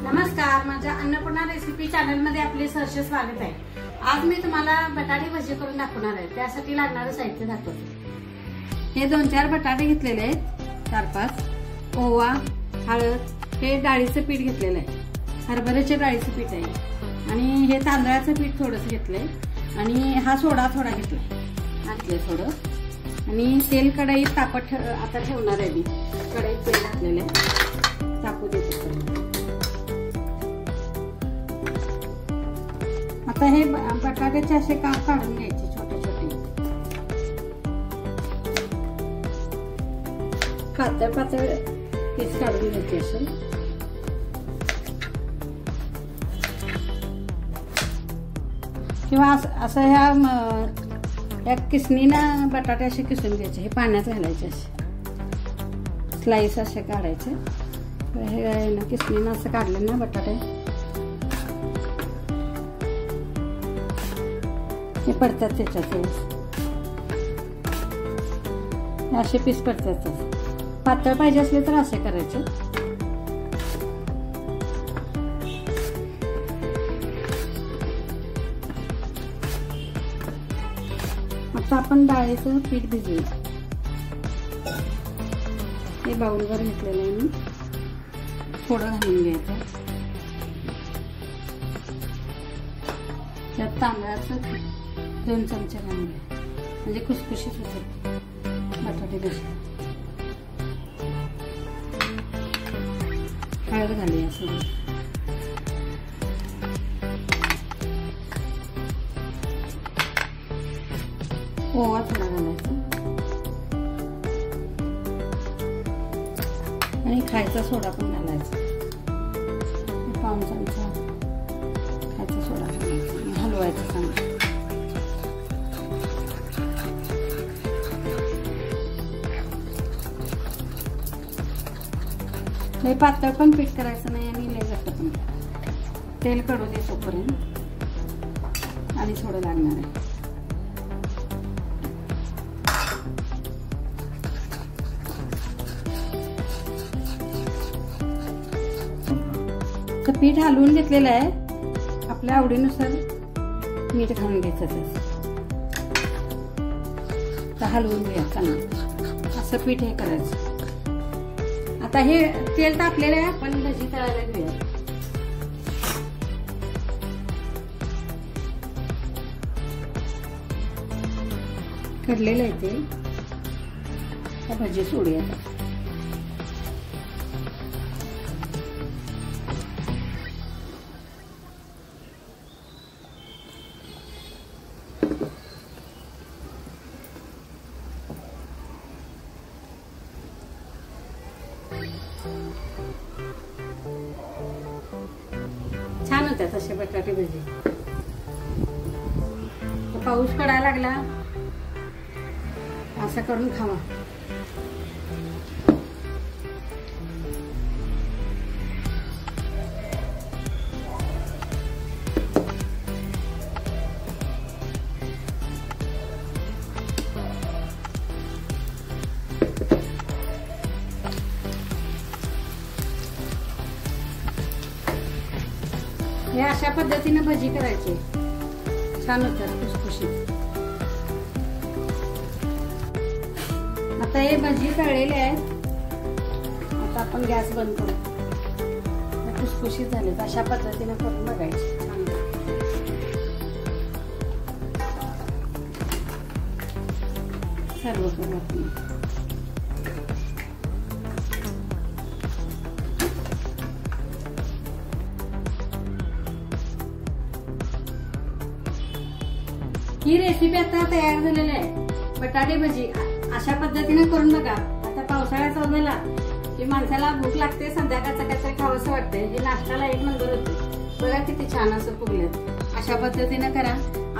नमस्कार, माझ्या Annapurna recipe channel मध्ये आपले सहर्ष स्वागत आहे। आज मी तुम्हाला बटाटे भजी करून दाखवणार आहे। त्यासाठी लागणारे साहित्य दाखवते। हे 2-4 बटाटे घेतलेले आहेत, 4-5 ओवा, हळद, हे डाळीचं पीठ घेतलेलं आहे, हरभऱ्याच्या डाळीचं पीठ आहे आणि हे तांदळाचं पीठ थोडंसं घेतलंय आणि हा सोडा थोडा घेतलाय थोडं आणि तेल कढईत तापत आता ठेवणार आहे। मी कढईत तेल घातलेलं आहे, तापू देते। आता हे बटाट्याचे असे काप काढून घ्यायचे, छोटे छोटे पातळ पीस काढून घ्यायचे असे। किंवा असं ह्या किसणीनं बटाटे असे किसून घ्यायचे, हे पाण्यात घालायचे, असे स्लाइस असे काढायचे। हे किसणीनं असं काढले ना बटाटे, हे पडतात त्याच्यात, असे पीस पडतात। पातळ पाहिजे असले तर असे करायचे। आता आपण डाळीचं पीठ भिजवूया। हे बाउलवर घेतलेलं आहे मी, थोडं घालून घ्यायचं। त्यात तांदळाचं 2 चमचे घालून घ्या, म्हणजे खुसखुशीत होते बटाटे भजी। हळद घालूया सोबत, ओवा थोडा घालायचा आणि खायचा सोडा पण घालायचा, 1 चमचा खायचा सोडा घालायचा, हलवायचं चांगलं। लय पातळ पण पीठ करायचं नाही आणि लय घट्ट पण। तेल कडू दे तोपर्यंत, आणि थोडं लागणार आहे। तर पीठ हलवून घेतलेलं आहे, आपल्या आवडीनुसार मीठ घालून घ्यायचं, तर हलवून घ्या चांगलं, असं पीठ हे करायचं। आता हे तेल तापलेलं आहे, आपण भजी तळायला घेऊया। कडलेलं आहे तेल, भजी सोडूया। छान होतात असे बटाटे भजी। पाऊस पडायला लागला, असं करून खावा। हे अशा पद्धतीने भजी करायची, छान होतात खुसखुशीत। आता हे भजी तळलेले आहेत, आता आपण गॅस बंद करू। खुसखुशीत झाले, अशा पद्धतीने करून बघायची, छान। सर्व करू आपण। ही रेसिपी आता तयार झालेली आहे, बटाटे भजी। अशा पद्धतीने करून बघा। आता पावसाळ्यात चालू की माणसाला भूक लागते, संध्याकाळचं काहीतरी खावंसं वाटतंय, हे नाश्त्याला 1 नंबर होते। बघा किती छान असं फुगलेत। अशा पद्धतीने करा।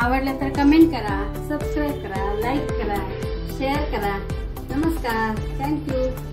आवडलं तर कमेंट करा, सबस्क्राईब करा, लाईक करा, शेअर करा। नमस्कार, थँक्यू।